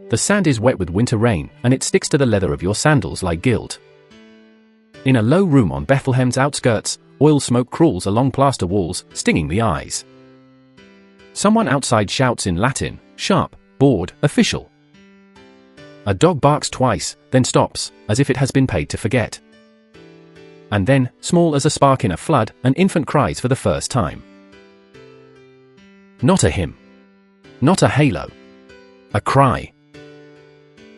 The sand is wet with winter rain, and it sticks to the leather of your sandals like guilt. In a low room on Bethlehem's outskirts, oil smoke crawls along plaster walls, stinging the eyes. Someone outside shouts in Latin, sharp, bored, official. A dog barks twice, then stops, as if it has been paid to forget. And then, small as a spark in a flood, an infant cries for the first time. Not a hymn. Not a halo. A cry.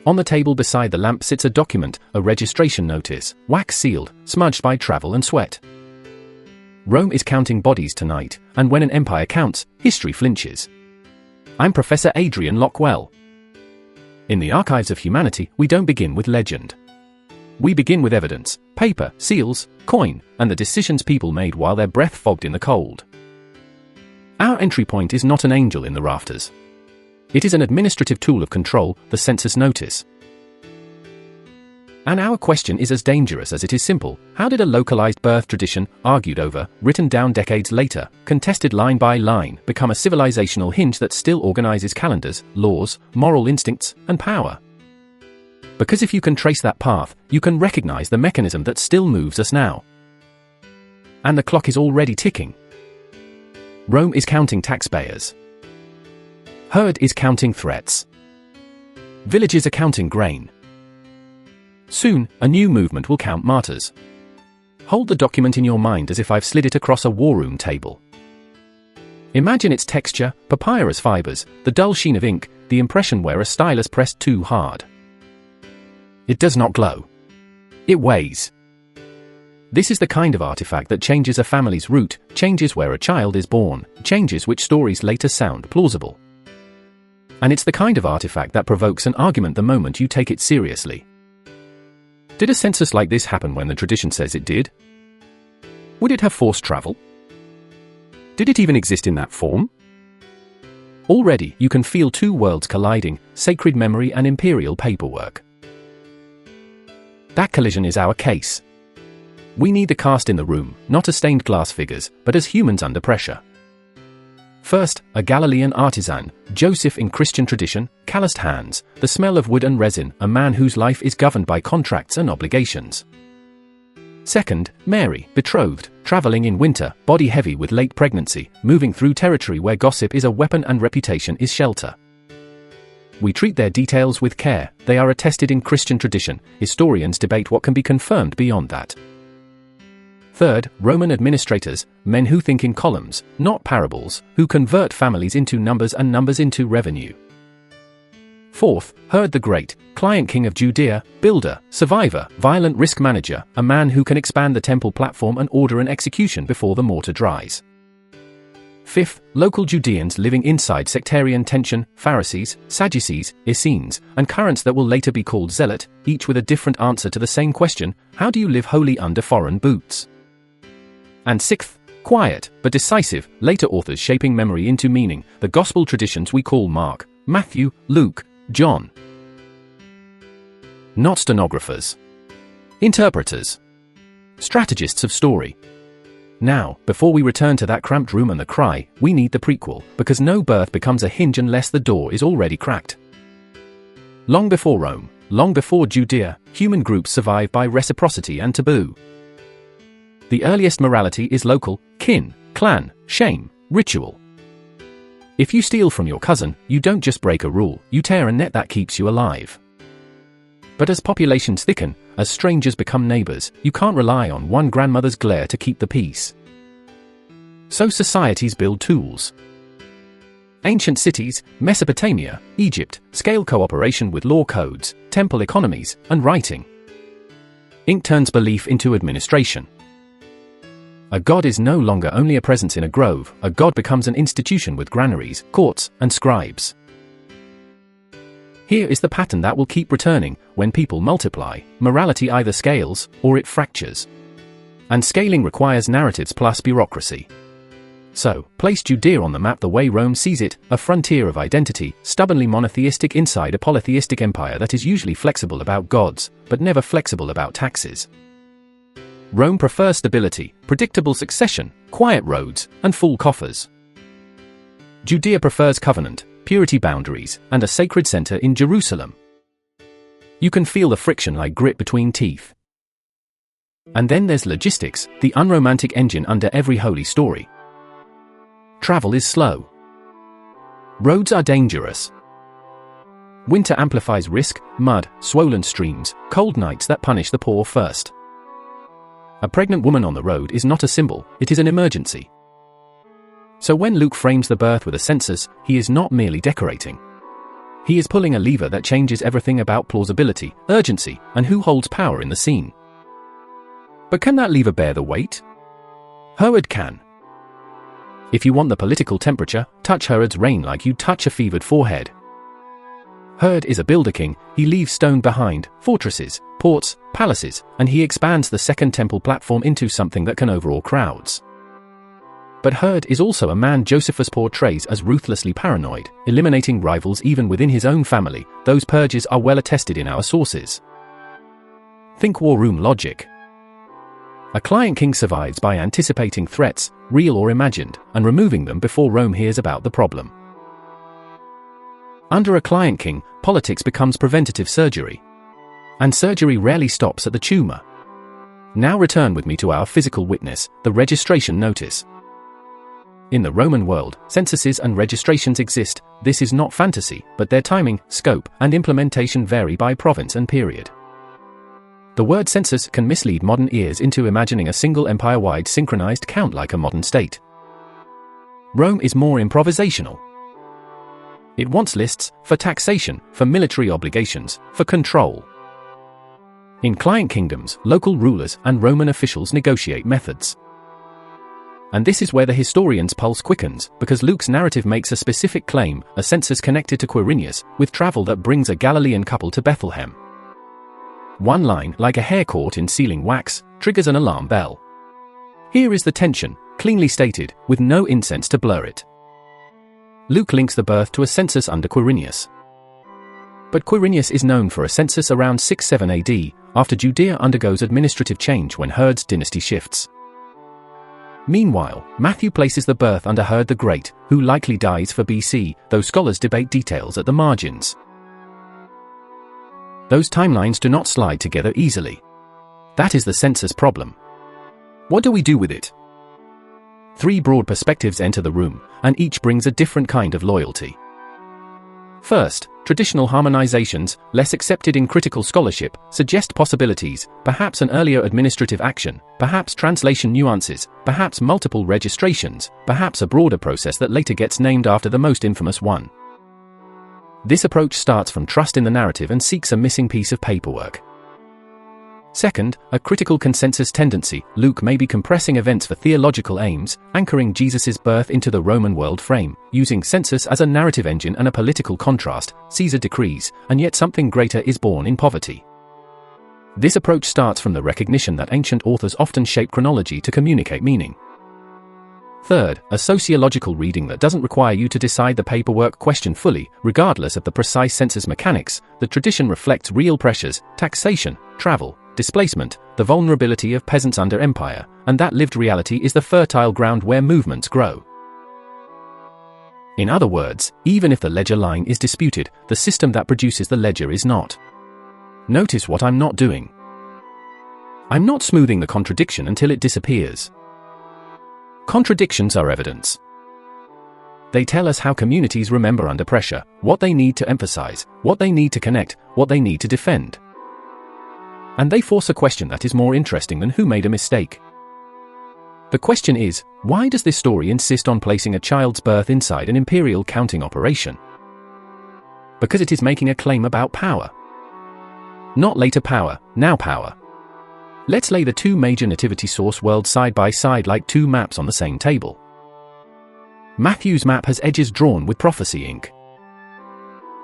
On the table beside the lamp sits a document, a registration notice, wax-sealed, smudged by travel and sweat. Rome is counting bodies tonight, and when an empire counts, history flinches. I'm Professor Adrian Lockwell. In the archives of humanity, we don't begin with legend. We begin with evidence, paper, seals, coin, and the decisions people made while their breath fogged in the cold. Our entry point is not an angel in the rafters. It is an administrative tool of control, the census notice. And our question is as dangerous as it is simple. How did a localized birth tradition, argued over, written down decades later, contested line by line, become a civilizational hinge that still organizes calendars, laws, moral instincts, and power? Because if you can trace that path, you can recognize the mechanism that still moves us now. And the clock is already ticking. Rome is counting taxpayers. Herd is counting threats. Villages are counting grain. Soon, a new movement will count martyrs. Hold the document in your mind as if I've slid it across a war room table. Imagine its texture, papyrus fibers, the dull sheen of ink, the impression where a stylus pressed too hard. It does not glow. It weighs. This is the kind of artifact that changes a family's root, changes where a child is born, changes which stories later sound plausible. And it's the kind of artifact that provokes an argument the moment you take it seriously. Did a census like this happen when the tradition says it did? Would it have forced travel? Did it even exist in that form? Already, you can feel two worlds colliding, sacred memory and imperial paperwork. That collision is our case. We need the cast in the room, not as stained glass figures, but as humans under pressure. First, a Galilean artisan, Joseph in Christian tradition, calloused hands, the smell of wood and resin, a man whose life is governed by contracts and obligations. Second, Mary, betrothed, traveling in winter, body heavy with late pregnancy, moving through territory where gossip is a weapon and reputation is shelter. We treat their details with care, they are attested in Christian tradition, historians debate what can be confirmed beyond that. Third, Roman administrators, men who think in columns, not parables, who convert families into numbers and numbers into revenue. Fourth, Herod the Great, client king of Judea, builder, survivor, violent risk manager, a man who can expand the temple platform and order an execution before the mortar dries. Fifth, local Judeans living inside sectarian tension, Pharisees, Sadducees, Essenes, and currents that will later be called zealot, each with a different answer to the same question: how do you live holy under foreign boots? And sixth, quiet, but decisive, later authors shaping memory into meaning, the gospel traditions we call Mark, Matthew, Luke, John. Not stenographers. Interpreters. Strategists of story. Now, before we return to that cramped room and the cry, we need the prequel, because no birth becomes a hinge unless the door is already cracked. Long before Rome, long before Judea, human groups survive by reciprocity and taboo. The earliest morality is local, kin, clan, shame, ritual. If you steal from your cousin, you don't just break a rule, you tear a net that keeps you alive. But as populations thicken, as strangers become neighbors, you can't rely on one grandmother's glare to keep the peace. So societies build tools. Ancient cities, Mesopotamia, Egypt, scale cooperation with law codes, temple economies, and writing. Ink turns belief into administration. A god is no longer only a presence in a grove, a god becomes an institution with granaries, courts, and scribes. Here is the pattern that will keep returning: when people multiply, morality either scales, or it fractures. And scaling requires narratives plus bureaucracy. So, place Judea on the map the way Rome sees it, a frontier of identity, stubbornly monotheistic inside a polytheistic empire that is usually flexible about gods, but never flexible about taxes. Rome prefers stability, predictable succession, quiet roads, and full coffers. Judea prefers covenant, purity boundaries, and a sacred center in Jerusalem. You can feel the friction like grit between teeth. And then there's logistics, the unromantic engine under every holy story. Travel is slow. Roads are dangerous. Winter amplifies risk, mud, swollen streams, cold nights that punish the poor first. A pregnant woman on the road is not a symbol, it is an emergency. So when Luke frames the birth with a census, he is not merely decorating. He is pulling a lever that changes everything about plausibility, urgency, and who holds power in the scene. But can that lever bear the weight? Herod can. If you want the political temperature, touch Herod's reign like you touch a fevered forehead. Herod is a builder king, he leaves stone behind, fortresses, ports, palaces, and he expands the Second Temple platform into something that can overawe crowds. But Herod is also a man Josephus portrays as ruthlessly paranoid, eliminating rivals even within his own family. Those purges are well attested in our sources. Think war room logic. A client king survives by anticipating threats, real or imagined, and removing them before Rome hears about the problem. Under a client king, politics becomes preventative surgery. And surgery rarely stops at the tumor. Now return with me to our physical witness, the registration notice. In the Roman world, censuses and registrations exist. This is not fantasy, but their timing, scope, and implementation vary by province and period. The word census can mislead modern ears into imagining a single empire-wide synchronized count like a modern state. Rome is more improvisational. It wants lists, for taxation, for military obligations, for control. In client kingdoms, local rulers and Roman officials negotiate methods. And this is where the historian's pulse quickens, because Luke's narrative makes a specific claim, a census connected to Quirinius, with travel that brings a Galilean couple to Bethlehem. One line, like a hair caught in sealing wax, triggers an alarm bell. Here is the tension, cleanly stated, with no incense to blur it. Luke links the birth to a census under Quirinius. But Quirinius is known for a census around 6-7 AD, after Judea undergoes administrative change when Herod's dynasty shifts. Meanwhile, Matthew places the birth under Herod the Great, who likely dies for BC, though scholars debate details at the margins. Those timelines do not slide together easily. That is the census problem. What do we do with it? Three broad perspectives enter the room, and each brings a different kind of loyalty. First, traditional harmonizations, less accepted in critical scholarship, suggest possibilities, perhaps an earlier administrative action, perhaps translation nuances, perhaps multiple registrations, perhaps a broader process that later gets named after the most infamous one. This approach starts from trust in the narrative and seeks a missing piece of paperwork. Second, a critical consensus tendency. Luke may be compressing events for theological aims, anchoring Jesus' birth into the Roman world frame, using census as a narrative engine and a political contrast. Caesar decrees, and yet something greater is born in poverty. This approach starts from the recognition that ancient authors often shape chronology to communicate meaning. Third, a sociological reading that doesn't require you to decide the paperwork question fully, regardless of the precise census mechanics. The tradition reflects real pressures, taxation, travel, displacement, the vulnerability of peasants under empire, and that lived reality is the fertile ground where movements grow. In other words, even if the ledger line is disputed, the system that produces the ledger is not. Notice what I'm not doing. I'm not smoothing the contradiction until it disappears. Contradictions are evidence. They tell us how communities remember under pressure, what they need to emphasize, what they need to connect, what they need to defend. And they force a question that is more interesting than who made a mistake. The question is, why does this story insist on placing a child's birth inside an imperial counting operation? Because it is making a claim about power. Not later power, now power. Let's lay the two major nativity source worlds side by side like two maps on the same table. Matthew's map has edges drawn with prophecy ink.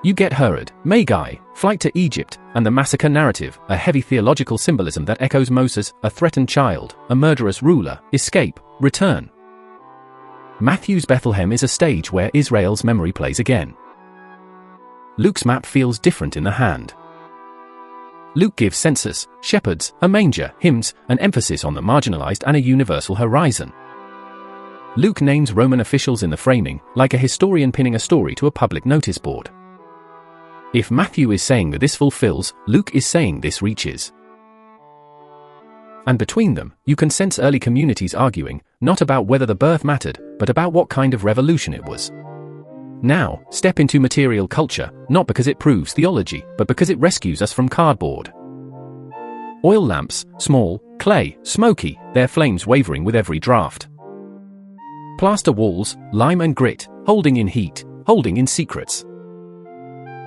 You get Herod, Magi, flight to Egypt, and the massacre narrative, a heavy theological symbolism that echoes Moses, a threatened child, a murderous ruler, escape, return. Matthew's Bethlehem is a stage where Israel's memory plays again. Luke's map feels different in the hand. Luke gives census, shepherds, a manger, hymns, an emphasis on the marginalized and a universal horizon. Luke names Roman officials in the framing, like a historian pinning a story to a public notice board. If Matthew is saying that this fulfills, Luke is saying this reaches. And between them, you can sense early communities arguing, not about whether the birth mattered, but about what kind of revolution it was. Now, step into material culture, not because it proves theology, but because it rescues us from cardboard. Oil lamps, small, clay, smoky, their flames wavering with every draft. Plaster walls, lime and grit, holding in heat, holding in secrets.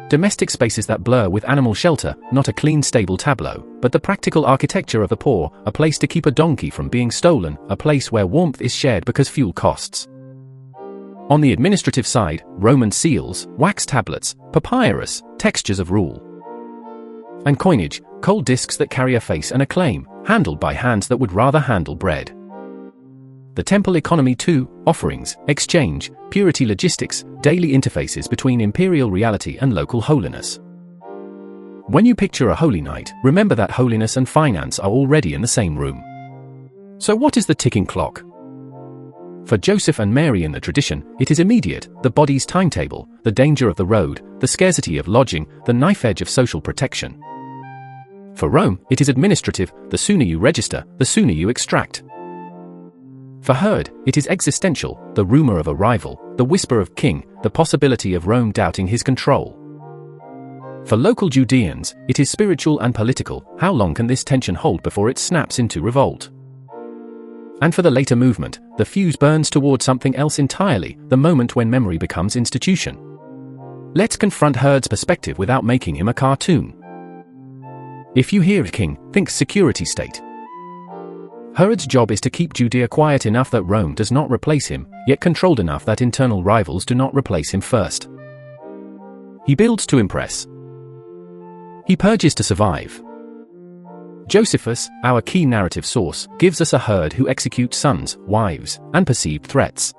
Domestic spaces that blur with animal shelter, not a clean stable tableau, but the practical architecture of the poor, a place to keep a donkey from being stolen, a place where warmth is shared because fuel costs. On the administrative side, Roman seals, wax tablets, papyrus, textures of rule. And coinage, cold discs that carry a face and a claim, handled by hands that would rather handle bread. The temple economy too, offerings, exchange, purity logistics, daily interfaces between imperial reality and local holiness. When you picture a holy night, remember that holiness and finance are already in the same room. So what is the ticking clock? For Joseph and Mary in the tradition, it is immediate, the body's timetable, the danger of the road, the scarcity of lodging, the knife edge of social protection. For Rome, it is administrative, the sooner you register, the sooner you extract. For Herod, it is existential, the rumor of a rival, the whisper of king, the possibility of Rome doubting his control. For local Judeans, it is spiritual and political, how long can this tension hold before it snaps into revolt? And for the later movement, the fuse burns toward something else entirely, the moment when memory becomes institution. Let's confront Herod's perspective without making him a cartoon. If you hear king, think security state. Herod's job is to keep Judea quiet enough that Rome does not replace him, yet controlled enough that internal rivals do not replace him first. He builds to impress. He purges to survive. Josephus, our key narrative source, gives us a Herod who executes sons, wives, and perceived threats.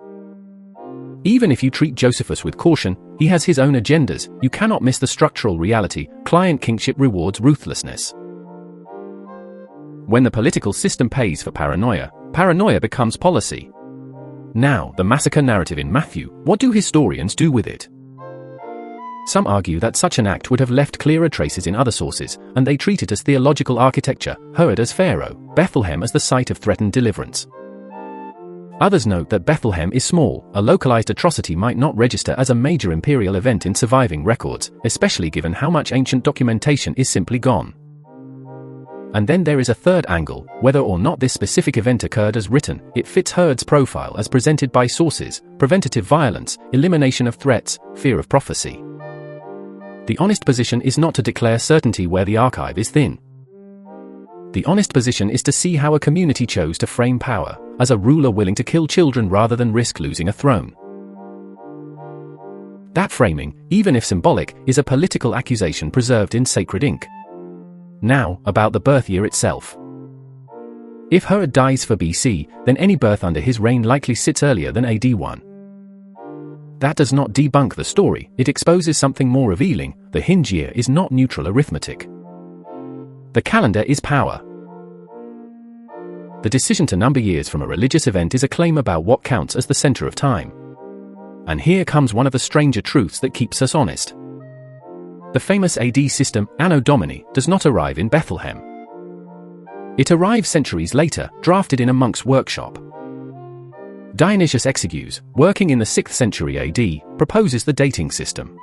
Even if you treat Josephus with caution, he has his own agendas. You cannot miss the structural reality, client kingship rewards ruthlessness. When the political system pays for paranoia, paranoia becomes policy. Now, the massacre narrative in Matthew, what do historians do with it? Some argue that such an act would have left clearer traces in other sources, and they treat it as theological architecture, Herod as Pharaoh, Bethlehem as the site of threatened deliverance. Others note that Bethlehem is small, a localized atrocity might not register as a major imperial event in surviving records, especially given how much ancient documentation is simply gone. And then there is a third angle, whether or not this specific event occurred as written, it fits Herod's profile as presented by sources, preventative violence, elimination of threats, fear of prophecy. The honest position is not to declare certainty where the archive is thin. The honest position is to see how a community chose to frame power, as a ruler willing to kill children rather than risk losing a throne. That framing, even if symbolic, is a political accusation preserved in sacred ink. Now, about the birth year itself. If Herod dies for BC, then any birth under his reign likely sits earlier than AD 1. That does not debunk the story, it exposes something more revealing, the hinge year is not neutral arithmetic. The calendar is power. The decision to number years from a religious event is a claim about what counts as the center of time. And here comes one of the stranger truths that keeps us honest. The famous AD system, Anno Domini, does not arrive in Bethlehem. It arrives centuries later, drafted in a monk's workshop. Dionysius Exiguus, working in the 6th century AD, proposes the dating system.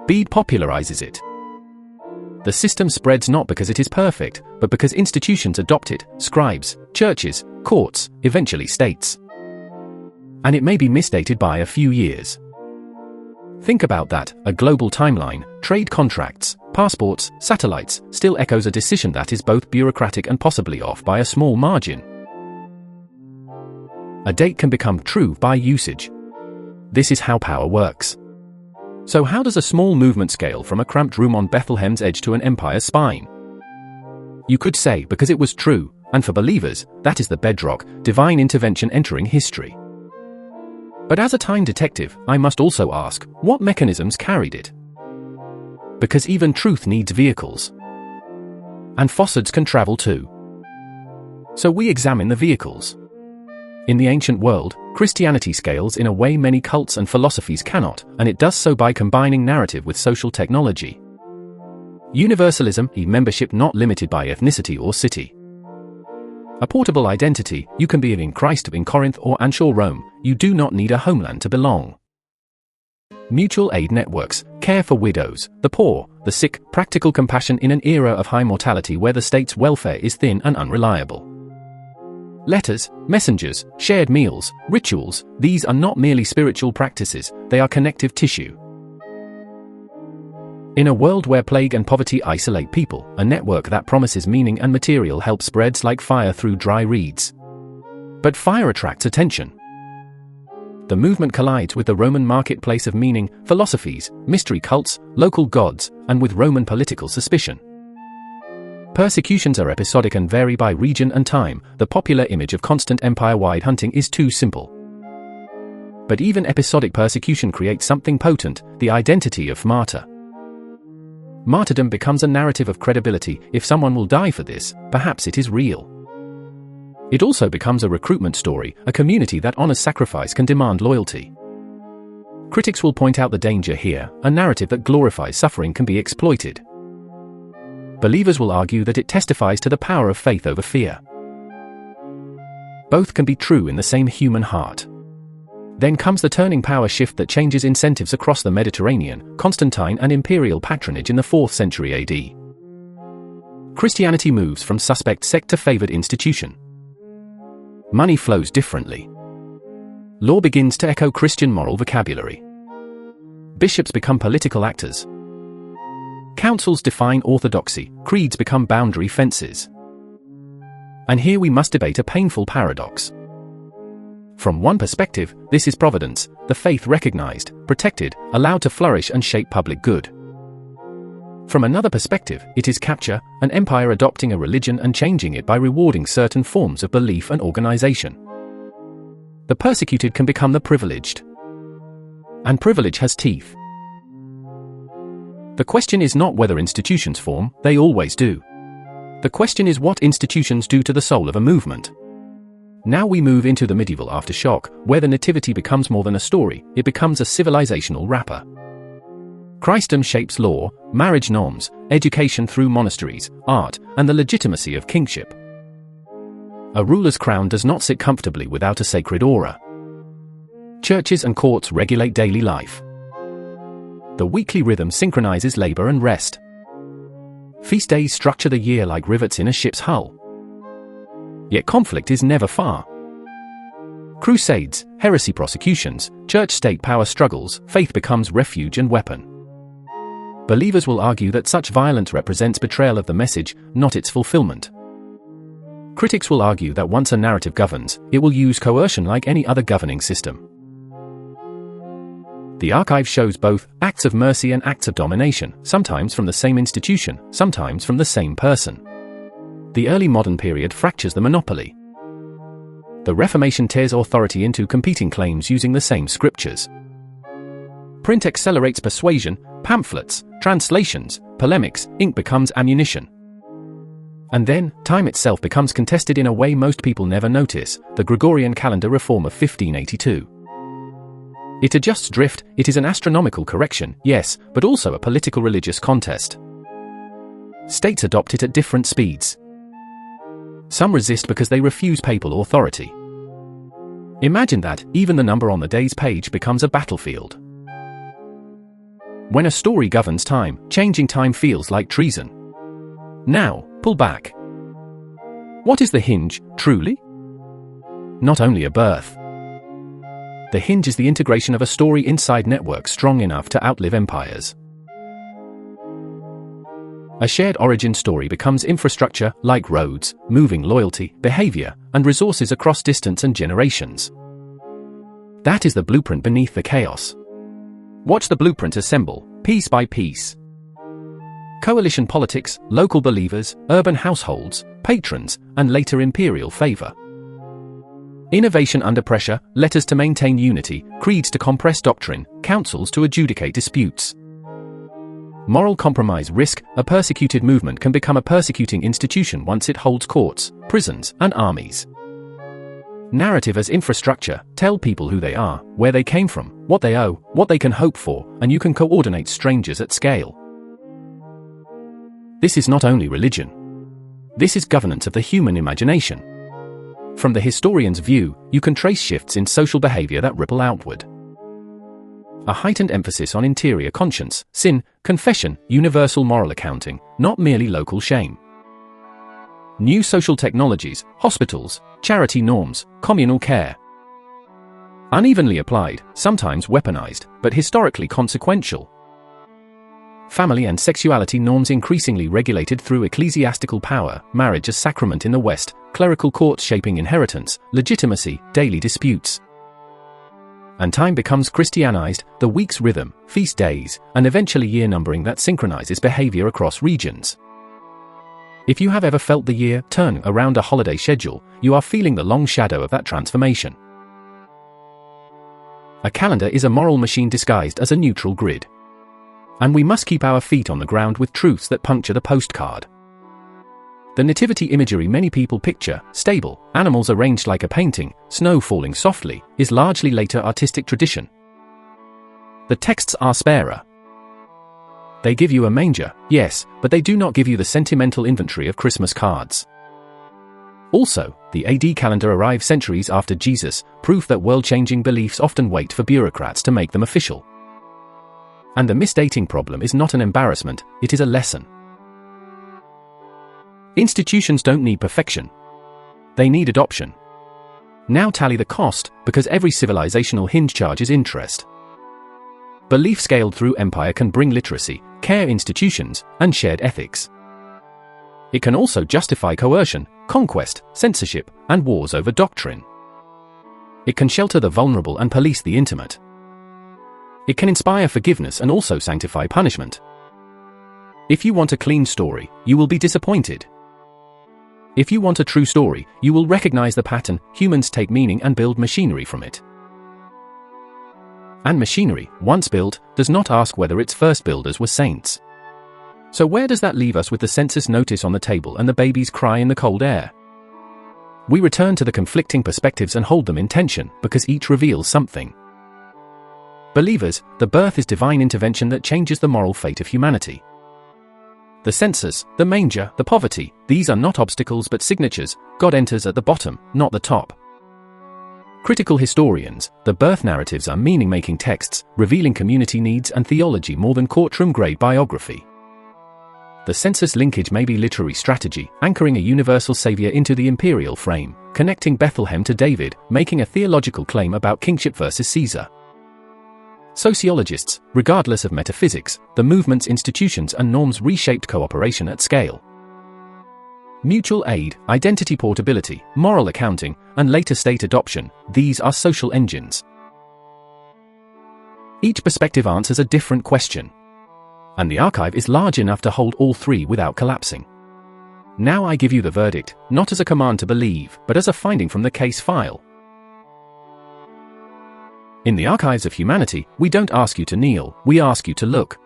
Bede popularizes it. The system spreads not because it is perfect, but because institutions adopt it, scribes, churches, courts, eventually states. And it may be misdated by a few years. Think about that, a global timeline, trade contracts, passports, satellites, still echoes a decision that is both bureaucratic and possibly off by a small margin. A date can become true by usage. This is how power works. So how does a small movement scale from a cramped room on Bethlehem's edge to an empire's spine? You could say because it was true, and for believers, that is the bedrock, divine intervention entering history. But as a time detective, I must also ask, what mechanisms carried it? Because even truth needs vehicles. And falsehoods can travel too. So we examine the vehicles. In the ancient world, Christianity scales in a way many cults and philosophies cannot, and it does so by combining narrative with social technology. Universalism, membership not limited by ethnicity or city. A portable identity, you can be in Christ in Corinth or Anshore Rome, you do not need a homeland to belong. Mutual aid networks, care for widows, the poor, the sick, practical compassion in an era of high mortality where the state's welfare is thin and unreliable. Letters, messengers, shared meals, rituals, these are not merely spiritual practices, they are connective tissue. In a world where plague and poverty isolate people, a network that promises meaning and material help spreads like fire through dry reeds. But fire attracts attention. The movement collides with the Roman marketplace of meaning, philosophies, mystery cults, local gods, and with Roman political suspicion. Persecutions are episodic and vary by region and time. The popular image of constant empire-wide hunting is too simple. But even episodic persecution creates something potent, the identity of martyr. Martyrdom becomes a narrative of credibility. If someone will die for this, perhaps it is real. It also becomes a recruitment story. A community that honors sacrifice can demand loyalty. Critics will point out the danger here. A narrative that glorifies suffering can be exploited. Believers will argue that it testifies to the power of faith over fear. Both can be true in the same human heart. Then comes the turning power shift that changes incentives across the Mediterranean, Constantine and imperial patronage in the 4th century AD. Christianity moves from suspect sect to favored institution. Money flows differently. Law begins to echo Christian moral vocabulary. Bishops become political actors. Councils define orthodoxy, creeds become boundary fences. And here we must debate a painful paradox. From one perspective, this is providence, the faith recognized, protected, allowed to flourish and shape public good. From another perspective, it is capture, an empire adopting a religion and changing it by rewarding certain forms of belief and organization. The persecuted can become the privileged. And privilege has teeth. The question is not whether institutions form, they always do. The question is what institutions do to the soul of a movement. Now we move into the medieval aftershock, where the Nativity becomes more than a story, it becomes a civilizational wrapper. Christendom shapes law, marriage norms, education through monasteries, art, and the legitimacy of kingship. A ruler's crown does not sit comfortably without a sacred aura. Churches and courts regulate daily life. The weekly rhythm synchronizes labor and rest. Feast days structure the year like rivets in a ship's hull. Yet conflict is never far. Crusades, heresy prosecutions, church-state power struggles, faith becomes refuge and weapon. Believers will argue that such violence represents betrayal of the message, not its fulfillment. Critics will argue that once a narrative governs, it will use coercion like any other governing system. The archive shows both acts of mercy and acts of domination, sometimes from the same institution, sometimes from the same person. The early modern period fractures the monopoly. The Reformation tears authority into competing claims using the same scriptures. Print accelerates persuasion, pamphlets, translations, polemics, ink becomes ammunition. And then, time itself becomes contested in a way most people never notice, the Gregorian calendar reform of 1582. It adjusts drift, it is an astronomical correction, yes, but also a political religious contest. States adopt it at different speeds. Some resist because they refuse papal authority. Imagine that, even the number on the day's page becomes a battlefield. When a story governs time, changing time feels like treason. Now, pull back. What is the hinge, truly? Not only a birth. The hinge is the integration of a story inside networks strong enough to outlive empires. A shared origin story becomes infrastructure, like roads, moving loyalty, behavior, and resources across distance and generations. That is the blueprint beneath the chaos. Watch the blueprint assemble, piece by piece. Coalition politics, local believers, urban households, patrons, and later imperial favor. Innovation under pressure, letters to maintain unity, creeds to compress doctrine, councils to adjudicate disputes. Moral compromise risk, a persecuted movement can become a persecuting institution once it holds courts, prisons, and armies. Narrative as infrastructure: tell people who they are, where they came from, what they owe, what they can hope for, and you can coordinate strangers at scale. This is not only religion. This is governance of the human imagination. From the historian's view, you can trace shifts in social behavior that ripple outward. A heightened emphasis on interior conscience, sin, confession, universal moral accounting, not merely local shame. New social technologies, hospitals, charity norms, communal care. Unevenly applied, sometimes weaponized, but historically consequential. Family and sexuality norms increasingly regulated through ecclesiastical power, marriage as sacrament in the West, clerical courts shaping inheritance, legitimacy, daily disputes. And time becomes Christianized, the week's rhythm, feast days, and eventually year numbering that synchronizes behavior across regions. If you have ever felt the year turn around a holiday schedule, you are feeling the long shadow of that transformation. A calendar is a moral machine disguised as a neutral grid. And we must keep our feet on the ground with truths that puncture the postcard. The nativity imagery many people picture, stable, animals arranged like a painting, snow falling softly, is largely later artistic tradition. The texts are sparer. They give you a manger, yes, but they do not give you the sentimental inventory of Christmas cards. Also, the AD calendar arrives centuries after Jesus, proof that world-changing beliefs often wait for bureaucrats to make them official. And the misdating problem is not an embarrassment, it is a lesson. Institutions don't need perfection. They need adoption. Now tally the cost, because every civilizational hinge charges interest. Belief scaled through empire can bring literacy, care institutions, and shared ethics. It can also justify coercion, conquest, censorship, and wars over doctrine. It can shelter the vulnerable and police the intimate. It can inspire forgiveness and also sanctify punishment. If you want a clean story, you will be disappointed. If you want a true story, you will recognize the pattern: humans take meaning and build machinery from it. And machinery, once built, does not ask whether its first builders were saints. So where does that leave us with the census notice on the table and the baby's cry in the cold air? We return to the conflicting perspectives and hold them in tension, because each reveals something. Believers, the birth is divine intervention that changes the moral fate of humanity. The census, the manger, the poverty, these are not obstacles but signatures. God enters at the bottom, not the top. Critical historians, the birth narratives are meaning-making texts, revealing community needs and theology more than courtroom-grade biography. The census linkage may be literary strategy, anchoring a universal savior into the imperial frame, connecting Bethlehem to David, making a theological claim about kingship versus Caesar. Sociologists, regardless of metaphysics, the movement's institutions and norms reshaped cooperation at scale. Mutual aid, identity portability, moral accounting, and later state adoption, these are social engines. Each perspective answers a different question. And the archive is large enough to hold all three without collapsing. Now I give you the verdict, not as a command to believe, but as a finding from the case file. In the archives of humanity, we don't ask you to kneel, we ask you to look.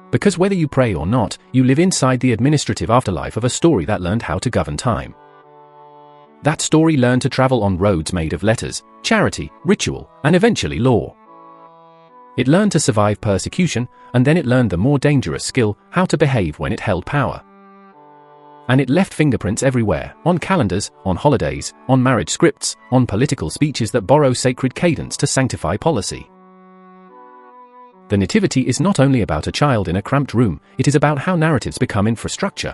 Because whether you pray or not, you live inside the administrative afterlife of a story that learned how to govern time. That story learned to travel on roads made of letters, charity, ritual, and eventually law. It learned to survive persecution, and then it learned the more dangerous skill, how to behave when it held power. And it left fingerprints everywhere, on calendars, on holidays, on marriage scripts, on political speeches that borrow sacred cadence to sanctify policy. The Nativity is not only about a child in a cramped room, it is about how narratives become infrastructure.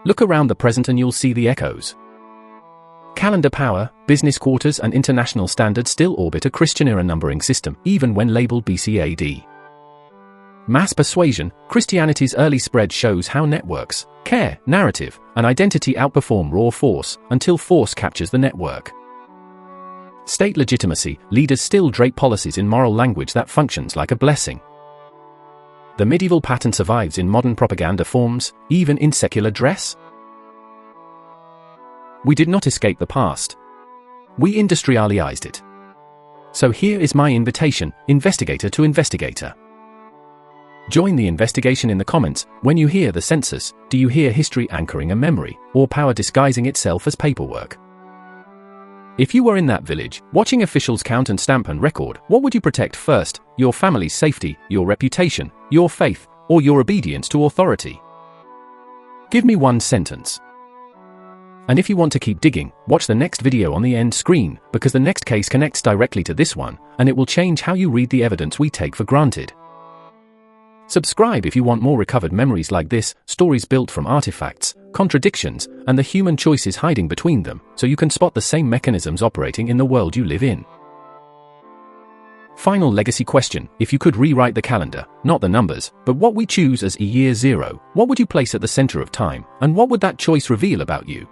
Look around the present and you'll see the echoes. Calendar power, business quarters and international standards still orbit a Christian-era numbering system, even when labeled BC AD. Mass persuasion, Christianity's early spread shows how networks, care, narrative, and identity outperform raw force, until force captures the network. State legitimacy, leaders still drape policies in moral language that functions like a blessing. The medieval pattern survives in modern propaganda forms, even in secular dress. We did not escape the past. We industrialized it. So here is my invitation, investigator to investigator. Join the investigation in the comments. When you hear the census, do you hear history anchoring a memory, or power disguising itself as paperwork? If you were in that village, watching officials count and stamp and record, what would you protect first? Your family's safety, your reputation, your faith, or your obedience to authority? Give me one sentence. And if you want to keep digging, watch the next video on the end screen, because the next case connects directly to this one, and it will change how you read the evidence we take for granted. Subscribe if you want more recovered memories like this, stories built from artifacts, contradictions, and the human choices hiding between them, so you can spot the same mechanisms operating in the world you live in. Final legacy question: if you could rewrite the calendar, not the numbers, but what we choose as year zero, what would you place at the center of time, and what would that choice reveal about you?